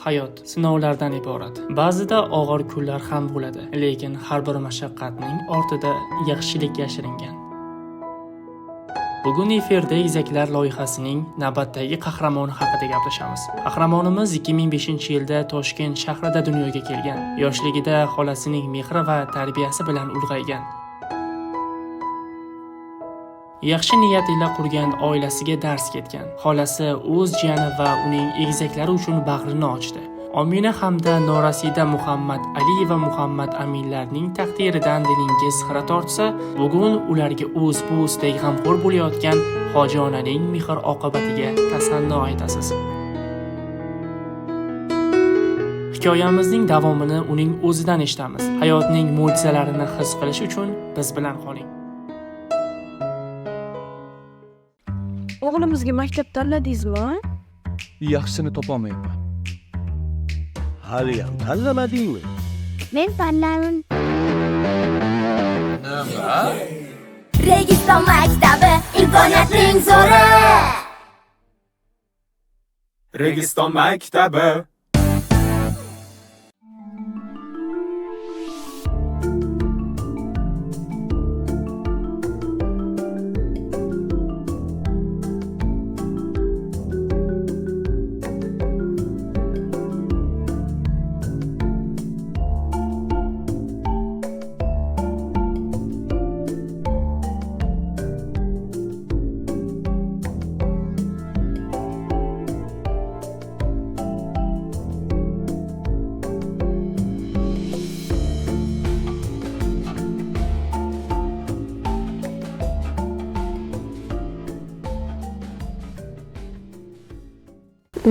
Hayot sinovlardan iborat. Ba'zida og'ir kunlar ham bo'ladi, lekin har bir mashaqqatning ortida yaxshilik yashiringan. Bugun efirda Egizaklar loyihasining navbatdagi qahramoni haqida gaplashamiz. Qahramonimiz 2005-yilda Toshkent shahrida dunyoga kelgan. Yoshligida xolasining mehri va tarbiyasi bilan ulg'aygan. Yaxshi niyat ila qurgan oilasiga dars ketgan. Xolasi o'z jiyani va uning egizaklari uchun bag'rini ochdi. Omina hamda Norasida Muhammad Ali va Muhammad Aminlarning taqdiridan dilingiz xira tortsa, bugun ularga o'z bo'zdek g'amxo'r bo'layotgan hojonaning mehr oqibatiga tasanno aytasiz. Hikoyamizning davomini uning o'zidan eshitamiz. Hayotning mo'jizalarini his qilish uchun biz bilan qoling. O'g'limizga maktab tanladingizmi? Yaxshisini topolmayapman. Haliyam tanlamadingmi? Men tanladim. Nima? Registon maktabi imkoniyatning zo'ri. Registon maktabi.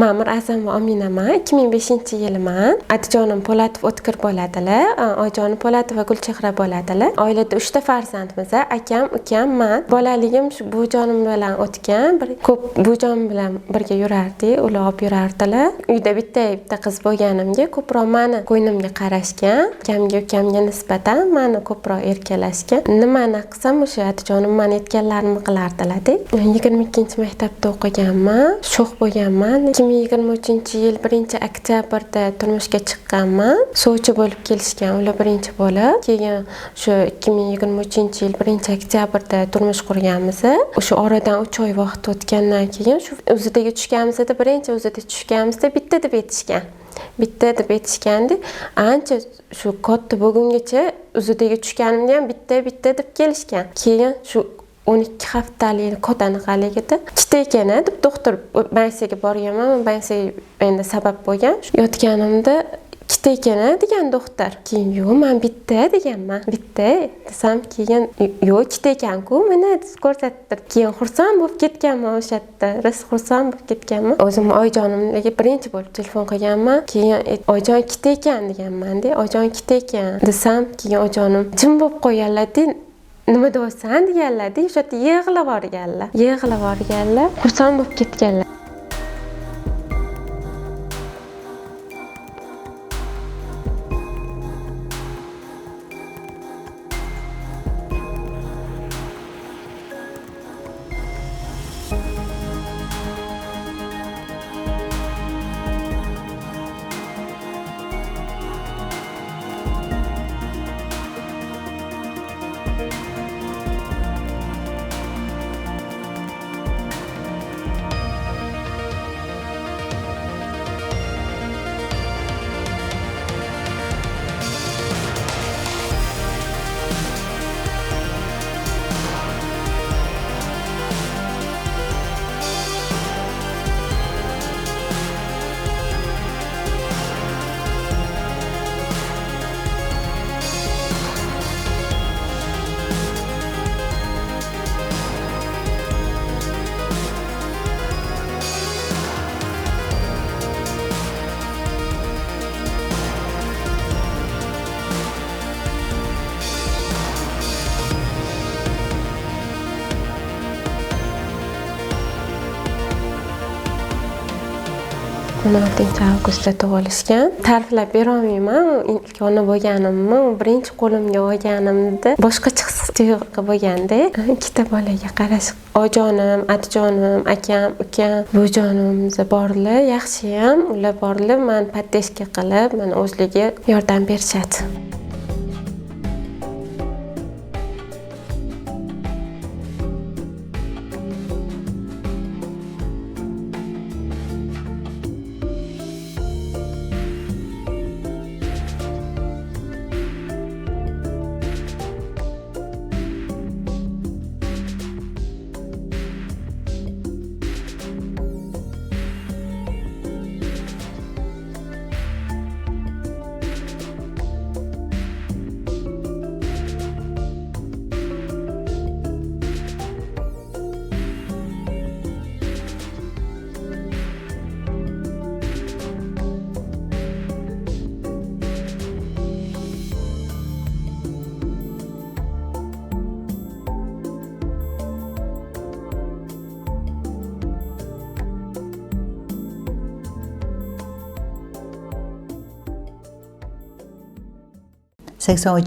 Ma'mur Azam va Ominaman. 2005-yiliman. Adijonim Po'latov O'tkir bo'ladilar, oyijonim Po'latov va Gulchehra bo'ladilar. Oilada 3 ta farzandmiz. Akam, ukam, men. Bolaligim shu bujonim bilan o'tgan. Ko'p bujonim bilan birga yurardik, ular olib yurardilar. Uyda bitta qiz bo'lganimga ko'proq meni qo'ynimga qarashgan. Ukamga nisbatan meni ko'proq erkalashgan. Nimani qilsam o'sha Adijonim men aytganlarimni qilardilar-da. 22-maktabda o'qiganman, sho'x bo'lganman. 2023-yil 1-oktyabrda turmushga chiqqanman. Sovchi bo'lib kelishgan ular birinchi bo'lib. Keyin shu 2023-yil 1-oktyabrda turmush qurganmiz. O'sha oradan 3 oy vaqt o'tgandan keyin shu o'zidaga tushganimizda birinchi o'zida tushganimizda bitta deb aytishgan. Bitta deb aytishgandi. Ancha shu katta bo'lgungacha o'zidaga tushganimda ham bitta deb kelishgan. Keyin shu 12 haftalik qotaniqaligida ikkita ekan deb doktor bansiyaga borganman. Bansiyaga endi sabab bo'lgan. Yotganimda ikkita ekan degan doktor. Keyin yo'q, men bitta deganman. Bitta desam, keyin yo'q ikkita ekan-ku, mana ko'rsatdi. Keyin xursand bo'lib ketganman o'sha yerda. Rosa xursand bo'lib ketganman. O'zim oyijonimga birinchi bo'lib telefon qilganman. Keyin oyijon ikkita ekan deganman-da. Oyijon ikkita ekan desam, keyin oyijonim jim bo'lib qo'yganlar-da. Nima deyapsan deganlar-da, o'sha yerda yig'lab yuborganlar. Xursand bo'lib ketganlar. 16-avgustda tug'ilishgan. Ta'riflab berolmayman. Ilk ona bo'lganimni, birinchi qo'limga olganimda boshqacha his-tuyg'u bo'lganda, ikkita bolaga qarash, ojonim, atijonim, akam, ukam, bujonimiz borlar, yaxshiyam, ular borlar, men patteshka qilib, men o'zligi yordam berishadi.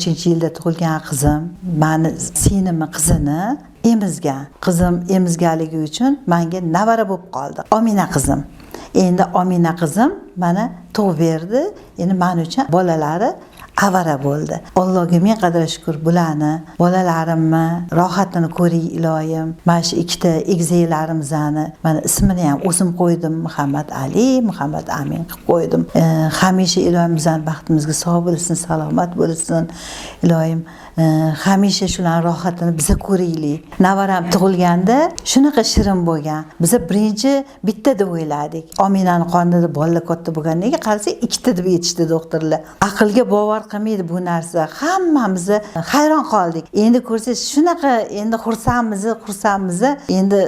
Yilda tug'ilgan qizim, meni singlimi qizini emizgan. Qizim emizganligi uchun menga navara bo'lib qoldi. Omina qizim. Endi Omina qizim mana tug'ib berdi. Endi men uchun bolalari avara bo'ldi. Allohga ming qadar shukr, bularni, bolalarimni rohatini ko'ring iloyim. Mana shu ikkita egizaklarimizni mana ismini ham o'zim qo'ydim, Muhammad Ali, Muhammad Amin qilib qo'ydim. Hamisha iloyim bizning baxtimizga sog' bo'lsin, salomat bo'lsin. Iloyim hamisha shularning rohatini biza ko'raylik. Navaram tug'ilganda shunaqa shirin bo'lgan. Biz birinchi bitta deb o'yladik. Ominaning qonida bolalar katta bo'lganiga qarasak, ikkita deb aytishdi doktorlar. Aqlga bovar qilmaydi bu narsa. Hammamiz hayron qoldik. Endi ko'rsangiz shunaqa endi xursandmiz. Endi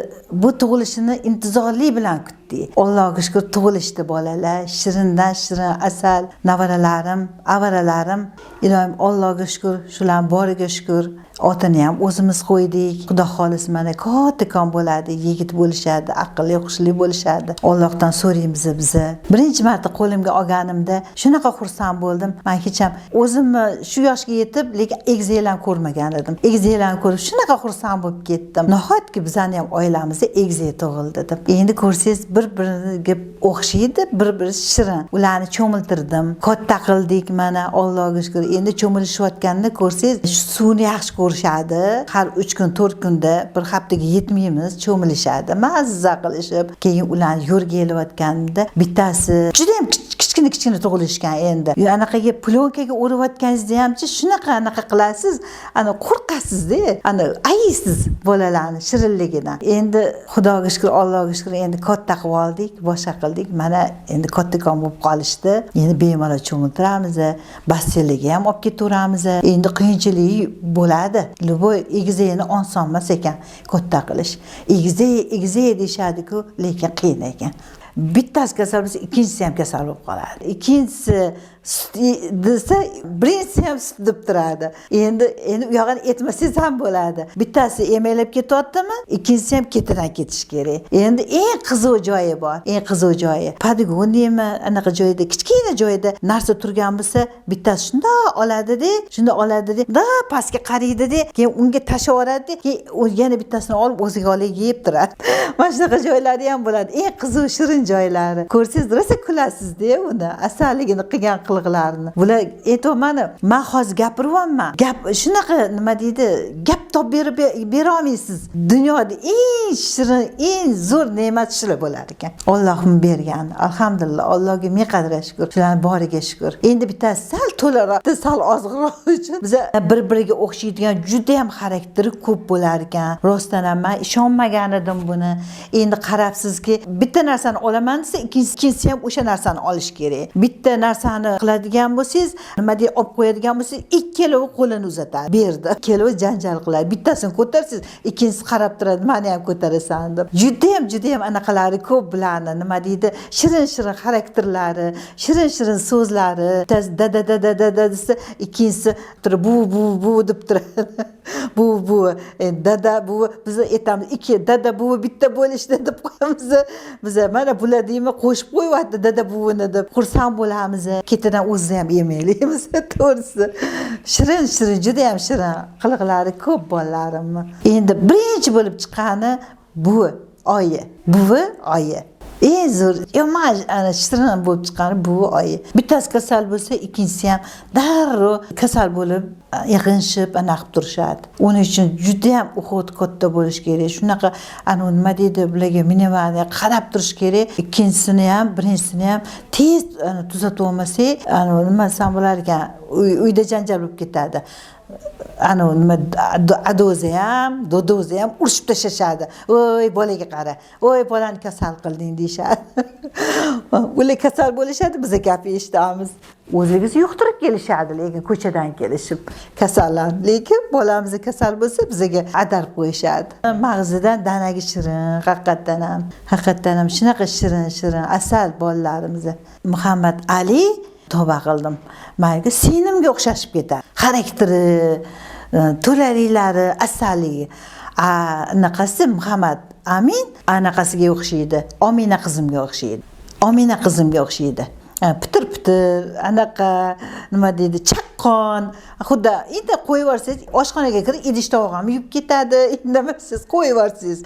bu tug'ilishini intizorlik bilan kutdik. Allohga shukr tug'ilishdi bolalar. Shirindan shirin asal, navaralarim, avaralarim. Iloyim Allohga shukr, shular boriga shukr. Otini ham o'zimiz qo'ydik. Xudo xolis mana kattakon bo'ladi, yigit bo'lishadi, aqlli, xushli bo'lishadi. Allohdan so'raymiz biz. Birinchi marta qo'limga olganimda shunaqa xursand bo'ldim. Men hech ham o'zimni shu yoshga yetib, lekin egizaklarni ko'rmagan edim. Egizaklarni ko'rib shunaqa xursand bo'lib ketdim. Nihoyatki bizning ham oilamizda egizak tug'ildi deb. Endi ko'rsangiz bir-biriga o'xshaydi, bir-biri shirin. Ularni cho'miltirdim, katta qildik mana Allohga shukr. Endi cho'milishayotganini ko'rsangiz, suvni yaxshi ko'rishadi. Har 3 kun, 4 kunda bir haftaga yetmaymiz, cho'milishadi. Mazza qilishib, keyin ularni yo'rga elayotganimda bittasi juda ham kichkina tug'ilishgan endi. Anaqaga plonkaga o'rayotganingizda hamchi shunaqa qilasiz, ana qo'rqasiz-da, ana ayisiz bolalarni shirinligidan. Endi Xudoga shukr, Allohga shukr, endi katta qilib oldik, boshqa qildik. Mana endi kattakon bo'lib qolishdi. Endi bemalol cho'miltiramiz, basseynga ham olib ketaveramiz. Endi qiyinchiligi bo'ladi. Bu egizakni oson emas ekan katta qilish. Egizak deyshadi-ku, lekin qiyin ekan. Bittasi kasal bo'lsa, ikkinchisi ham kasal bo'lib qoladi. Ikkinchisi sut desa, birinchisi ham sut deb turadi. Endi u yog'ini etmasangiz ham bo'ladi. Bittasi emaklab ketyaptimi, ikkinchisi ham ketidan ketish kerak. Endi eng qiziq joyi bor. Eng qiziq joyi. Podgoniymi, anaqa joyda, kichkina joyda narsa turgan bo'lsa, bittasi shunda oladi-da, da pastga qaraydi-da, keyin unga tashlab yuboradi-da, keyin yana bittasini olib o'ziga olib yeb turadi. Mana shunaqa joylari ham bo'ladi. Eng qiziq shirin joylari. Ko'rsangiz rosa kulasiz-da uni, asalligini qilgan qiliqlarini. Bular aytmayman, men hozir gapiryapman. Gap shunaqa nima deydi, gap topib bera olmaysiz. Dunyoda eng shirin, eng zo'r ne'mat shular bo'lar ekan. Allohim bergan. Alhamdulillah, Allohga ming qadar shukr. Shularning boriga shukr. Endi bittasi sal to'laroq, sal ozroq uchun biz bir-biriga o'xshaydigan juda ham xarakteri ko'p bo'lar ekan. Rostdan ham men ishonmagan edim buni. Endi qarabsizki, bitta narsani olaman desa, ikkinchisi ham o'sha narsani olish kerak. Bitta narsani qiladigan bo'lsangiz, nima deb olib qo'yadigan bo'lsangiz, ikkalovi qo'lini uzatadi. Berdi. Ikkalovi janjal qiladi. ko'taradi. Bittasini ko'tarsangiz, ikkinchisi qarab turadi, meni ham ko'tarasan deb. Juda ham anaqalari ko'p bularni, nima deydi, shirin xarakterlari, shirin so'zlari. Bittasi da desa, ikkinchisi turib bu deb turadi. bu dada bu biz aytamiz, ikki dada bu bitta bo'lishdi deb qo'yamiz. Biz mana bular deymi qo'shib qo'yapti dada buvini deb. Xursand bo'lamiz. Ketidan o'zi ham yemaylik. To'g'risi shirin juda ham shirin qiliqlari ko'p bolalarimni. Endi birinchi bo'lib chiqqani buvi oyi eng zo'r yomon ana shirin bo'lib chiqqani buvi oyi. Bittasi kasal bo'lsa, ikkinchisi ham darrov kasal bo'lib yig'inishib anaqib turishadi. Uning uchun juda ham uhud katta bo'lish kerak. Shunaqa nima deydi, bularga minimaliy qarab turish kerak. Ikkinchisini ham, birinchisini ham tez tuzatib olmasak, nima desam bo'lar ekan, uyda janjal bo'lib ketadi. Nima adozi ham, dodozi ham urishib tashlashadi. Voy bolaga qara. Voy bolani kasal qilding deyshadi. Ular kasal bo'lishadi, biz gap eshitamiz. O'zingiz yuqtirib kelishadi, lekin ko'chadan kelishib kasallan. Lekin bolamiz kasal bo'lsa, bizga adarib qo'yishadi. Mag'zidan danagi shirin, haqiqatdan ham shunaqa shirin, asal bolalarimiz. Muhammad Ali tavba qildim. Menga sinimga o'xshashib ketadi. Xarakteri, to'laliklari, asalligi. Anaqasi Muhammad Amin anaqasiga o'xshaydi. Omina qizimga o'xshaydi. Pitir anaqa nima deydi, chaqqon. Xuddi endi qo'yib yuborsangiz, oshxonaga kirib idish tovoqni yuvib ketadi. Indamasiz qo'yib yuborsangiz.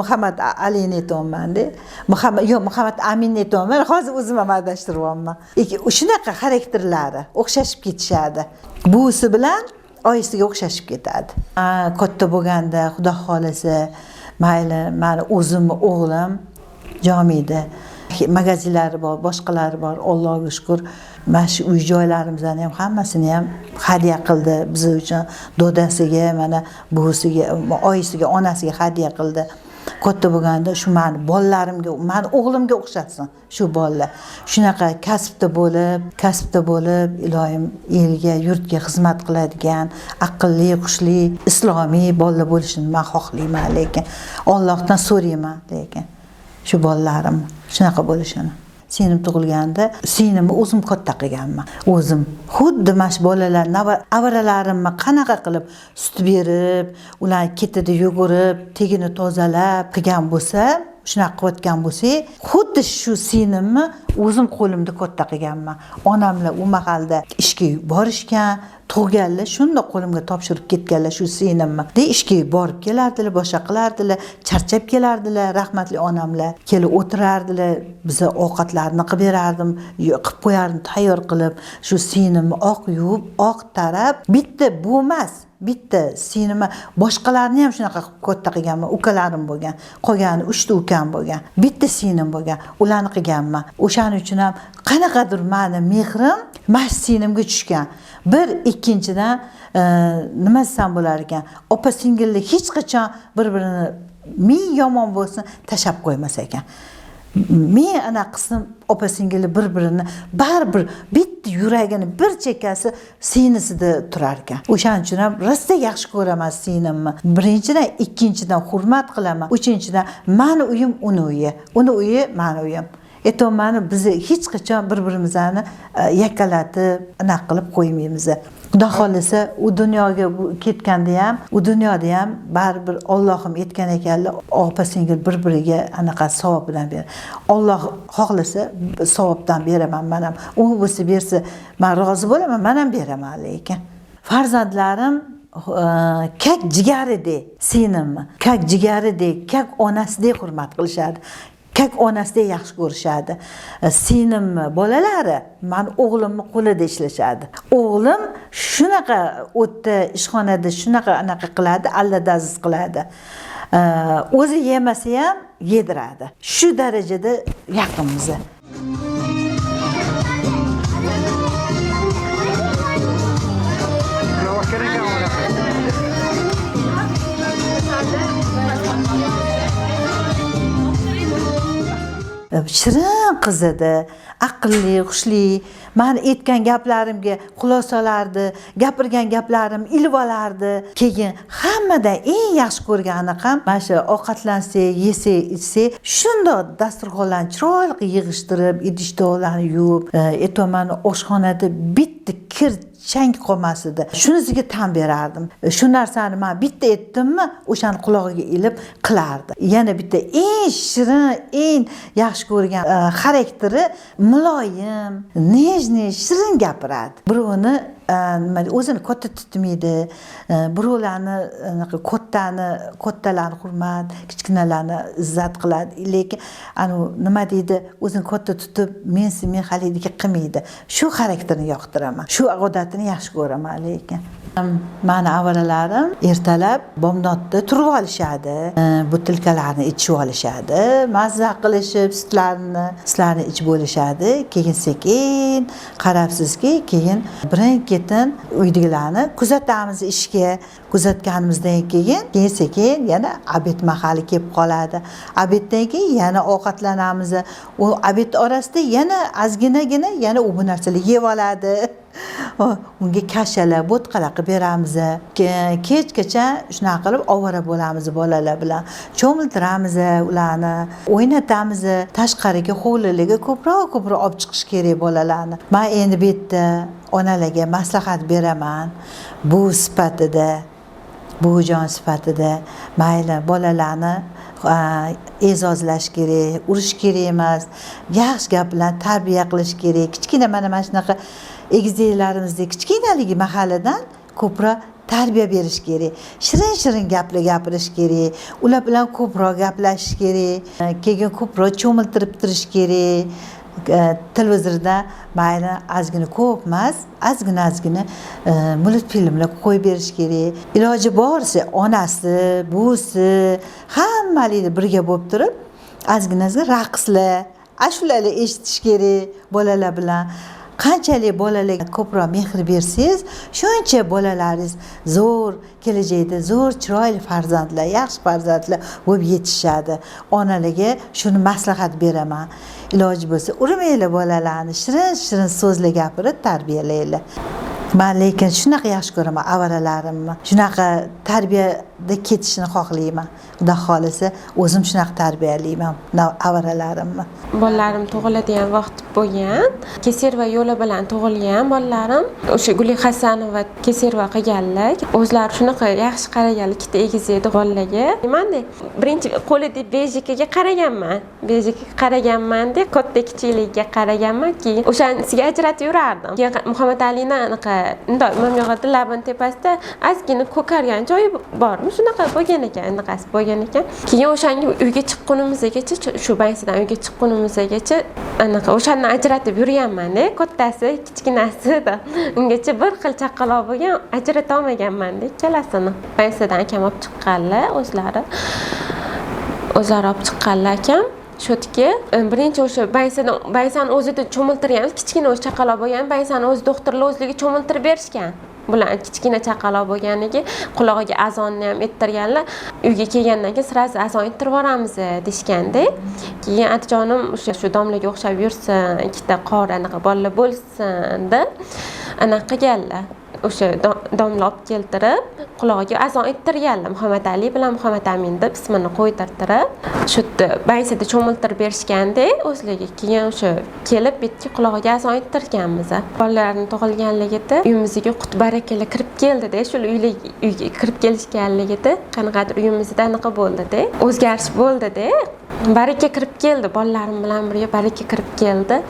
Muhammad Alini aytayapman-da. Muhammad Aminni aytayapman. Hozir o'zim ham adashtiryapman. Shunaqa xarakterlari o'xshashib ketishadi. Buvisi bilan oyisiga o'xshashib ketadi. Katta bo'lganda, xudo xolasa, mayli, meni o'zimni o'g'lim jomida magazinlari bor, boshqalari bor, Allohga shukr. Mana shu uy joylarimizni ham hammasini ham hadya qildi biz uchun. Dodasiga, mana buvisiga, oyisiga, onasiga hadya qildi. Katta bo'lganda shu meni bolalarimga, meni o'g'limga o'xshatsin shu bolalar. Shunaqa kasbda bo'lib, iloyim elga, yurtga xizmat qiladigan, aqlli, xushli, islomiy bolalar bo'lishini men xohlayman, lekin Allohdan so'rayman, lekin shu bolalarim shunaqa bo'lishini. Singlim tug'ilganda, singlimni o'zim katta qilganman. O'zim xuddi mash bolalarni avaralarimni qanaqa qilib sut berib, ular ketida yugurib, tegini tozalab qilgan bo'lsa, shunaqa qilayotgan bo'lsak, xuddi shu singlimni o'zim qo'limda katta qilganman. Onamlar u mahalda ishga borishgan, tug'ganlar shunda qo'limga topshirib ketganlar shu singlimni. Ishga borib kelardilar, boshqa qilardilar, charchab kelardilar, rahmatli onamlar. Kelib o'tirardilar, biz ovqatlarni qilib berardim, qilib qo'yardim tayyor qilib, shu singlimni oq yuvib, oq tarab, bitta bo'lmas. Bitta sinima boshqalarni ham shunaqa katta qilganman. Ukalarim bo'lgan, qolgani 3 ta ukam bo'lgan. Bitta sinim bo'lgan, ularni qilganman. O'shaning uchun ham qanaqadir meni mehrim mash sinimga tushgan. Bir ikkinchidan nima desam bo'lar ekan, opa singillik hech qachon bir-birini ming yomon bo'lsin tashab qo'ymas ekan. Men ana qism opa singilli bir-birini baribir bitta yuragini bir chekkasi singisida turar ekan. O'shaning uchun ham rosa yaxshi ko'raman sinimni. Birinchidan, ikkinchidan hurmat qilaman. Uchinchidan, meni uyim uni uyi, uni uyi meni uyim. Aytayapman, biz hech qachon bir-birimizni yakkalatib, anaqa qilib qo'ymaymiz. Xudo xolasa, u dunyoga ketganda ham, u dunyoda ham baribir Allohim aytgan ekanlar, opa singil bir-biriga anaqa savob bilan ber. Alloh xohlasa savobdan beraman men ham. U bo'lsa bersa, men rozi bo'laman, men ham beraman lekin. Farzandlarim kak jigaridek singlimni, kak jigaridek, kak onasidek hurmat qilishadi. Kak onasidek yaxshi ko'rishadi. Singlim bolalari men o'g'limni qo'lida ishlashadi. O'g'lim shunaqa o'tda ishxonada shunaqa anaqa qiladi, alladaziz qiladi. O'zi yemasa ham yediradi. Shu darajada yaqinmiz. Shirin qiz edi, aqlli, xushli. mani aytgan gaplarimga quloq solardi, gapirgan gaplarim ilib olardi. Keyin hammadan eng yaxshi ko'rgani ham mana shu ovqatlansak, yesak, ichsak, shundoq dasturxonlarni chiroyli yig'ishtirib, idish-tovoqlarni yuvib, aytmaman oshxonada bitta kir chang qolmas edi. Shunisiga tan berardim. Shu narsani men bitta aytdimmi, o'shani qulog'iga ilib qilardi. Yana bitta eng shirin, eng yaxshi ko'rgan xarakteri muloyim, nejniy, shirin gapiradi. Birovni o'zini katta tutmaydi. Birovlarni kattalarni hurmat, kichkinalarni izzat qiladi. Lekin nima deydi, o'zini katta tutib, men haligi qilmaydi. Shu xarakterni yoqtiraman. Shu odatini yaxshi ko'raman lekin. Mani avaralarim ertalab bomdodda turib olishadi, butilkalarni ichib olishadi, mazza qilishib sutlarni ichib bo'lishadi. Keyin sekin qarabsizki, keyin birin-ketin uydagilarni kuzatamiz ishga. Kuzatganimizdan keyin sekin yana obed mahali kelib qoladi. Obeddan keyin yana ovqatlanamiz. U obed orasida yana ozginagina yana u narsalarni yeb oladi. Unga kashalar, bo'tqalar qilib beramiz. Kechgacha shunaqa qilib ovora bo'lamiz bolalar bilan. Cho'miltiramiz ularni, o'ynatamiz. Tashqariga hovlilarga ko'proq olib chiqish kerak bolalarni. Men endi bu yerda onalarga maslahat beraman. Bu sifatida, buvijon sifatida mayli bolalarni e'zozlash kerak, urish kerak emas. Yaxshi gap bilan tarbiya qilish kerak. Kichkina mana shunaqa egizaklarimizdek kichkinaligi mahalladan ko'proq tarbiya berish kerak. Shirin gaplar gapirish kerak. Ular bilan ko'proq gaplashish kerak. Keyin ko'proq cho'miltirib turish kerak. Televizorda mayli ozgina ko'p emas, ozgina multfilmlar qo'yib berish kerak. Iloji boricha onasi, buvisi hammalari birga bo'lib turib, ozgina raqslar, ashulalar eshitish kerak bolalar bilan. Qanchalik bolalarga ko'proq mehr bersangiz, shuncha bolalaringiz zo'r kelajakda zo'r chiroyli farzandlar, yaxshi farzandlar bo'lib yetishadi. Onalarga shuni maslahat beraman. Iloji bo'lsa, urmanglar bolalarni, shirin so'zlar gapirib tarbiyalanglar. Men lekin shunaqa yaxshi ko'raman avaralarimni. Shunaqa tarbiyada ketishini xohlayman. Xudo xolisa, o'zim shunaqa tarbiyalayman avaralarimni. Bolalarim tug'iladigan vaqt bo'lgan. Keserva yo'li bilan tug'ilgan bolalarim. O'sha Guli Hasanova keserva qilganlar. O'zlari shunaqa yaxshi qaraganlar, ikkita egizakni bolalarga. Nimanda birinchi qo'lida bejikaga qaraganman. Bejikaga qaraganman-da, katta kichikligiga qaraganman. Keyin o'shanisiga ajratib yurardim. Keyin Muhammad Alini anaqa undoq mamyog'ida labini tepasida ozgina ko'kargan joyi bormi? Shunaqa bo'lgan ekan, anaqasi bo'lgan ekan. Keyin o'shanga uyga chiqqunimizgacha, shu bansidan uyga chiqqunimizgacha anaqa o'shandan ajratib yurganman-da, kattasi, kichkinasida. Ungacha bir xil chaqaloq bo'lgan, ajrata olmaganman-da ikkalasini. Bansidan akam olib chiqqanlar o'zlari olib chiqqanlar akam. Shotga birinchi o'sha baysani o'zida cho'miltirgan, kichkina o'sha chaqaloq bo'lgan, baysani o'zi doktorlar o'zligi cho'miltirib berishgan. Bular kichkina chaqaloq bo'lganiga qulog'iga azonni ham ayttirganlar. Uyga kelgandan keyin sirasi azon ayttirib boramiz deshganda. Keyin atajonim o'sha shu domlaga o'xshab yursin, ikkita qori anaqa bolalar bo'lsin-da. Anaqa qilganlar. O'sha domla olib keltirib, qulog'iga azon ayttirganlar. Muhammad Ali bilan Muhammad Amin deb ismini qo'ydirtirib, shu baysida cho'miltirib berishganda, o'zligi keyin o'sha kelib bitki qulog'iga azon ayttirganmiz. Bolalarning tug'ilganligida uyimizga qut barakalla kirib keldi-da, shu uyga kirib kelishganligida qanaqadir uyimizda anaqa bo'ldi-da, o'zgarish bo'ldi-da. Baraka kirib keldi, bolalarim bilan birga baraka kirib keldi.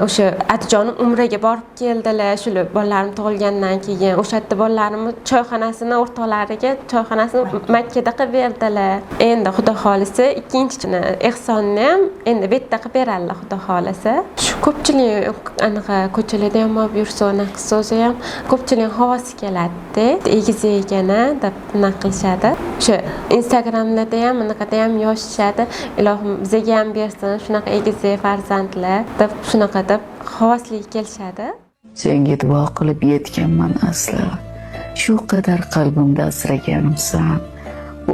O'sha atajonim umraga borib keldilar, shu bolalarim tug'ilgandan keyin. O'sha yerda bolalarimni choyxonasini o'rtoqlariga choyxonasini Makkada qilib berdilar. Endi xudo xolisa ikkinchini ehsonni ham endi bu yerda qilib beradilar xudo xolisa. Shu ko'pchilik anaqa ko'chalarda ham olib yursa, anaqa so'zi ham ko'pchilik havosi keladi-da. Egizagina deb anaqa qilishadi. O'sha Instagramlarda ham anaqada ham yozishadi. Ilohim bizga ham bersin shunaqa egizak farzandlar deb shunaqa deb havasli kelishadi. Senga duo qilib yetganman asli. Shu qadar qalbimda asraganimsan.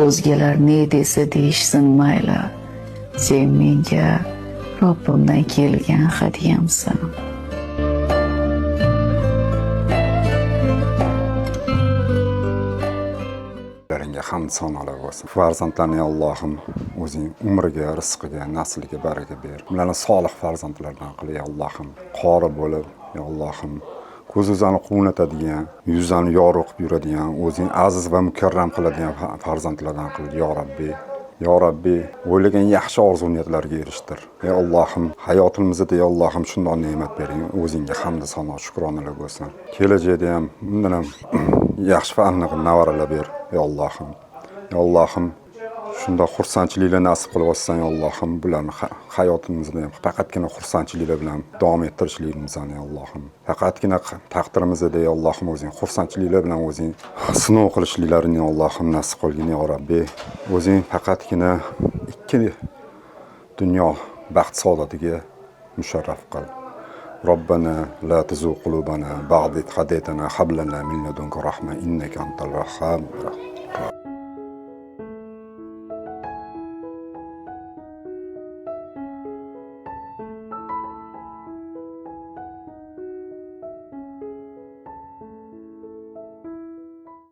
O'zgalar ne desa deyishsin mayli. Sen menga Robbimdan kelgan hadiyamsan. hamd sanolar bo'lsin. Farzandlarni Allohim o'zing umriga, rizqiga, nasliga baraka ber. Ularni solih farzandlardan qil, ey Allohim. Qori bo'lib, ey Allohim, ko'zimizni quvnatadigan, yuzani yorug' qilib yuradigan, o'zing aziz va mukarram qiladigan farzandlardan qil, yo Robbi. Yo Robbi, o'ylagan yaxshi orzu-niyatlarga erishtir. Ey Allohim, hayotimizda ey Allohim shunday ne'mat bering. O'zingga hamd sano, shukronalar bo'lsin. Kelajakda ham bundan ham yaxshi va aniq navaralar ber, ey Allohim. Ey Allohim, shunda xursandchiliklar nasib qilib olsan, ey Allohim, bularni hayotimizda ham faqatgina xursandchiliklar bilan davom ettirishligimizni, ey Allohim. Faqatgina taqdirimizda ey Allohim o'zing xursandchiliklar bilan o'zing sinov qilishliklarini Allohim nasib qilgin, ey Robbi. O'zing faqatgina ikki dunyo baxt saodatiga musharraf qil. Robbana la tuzigh qulubana ba'da idh hadaytana hab lana min ladunka rahma innaka antal vahhab.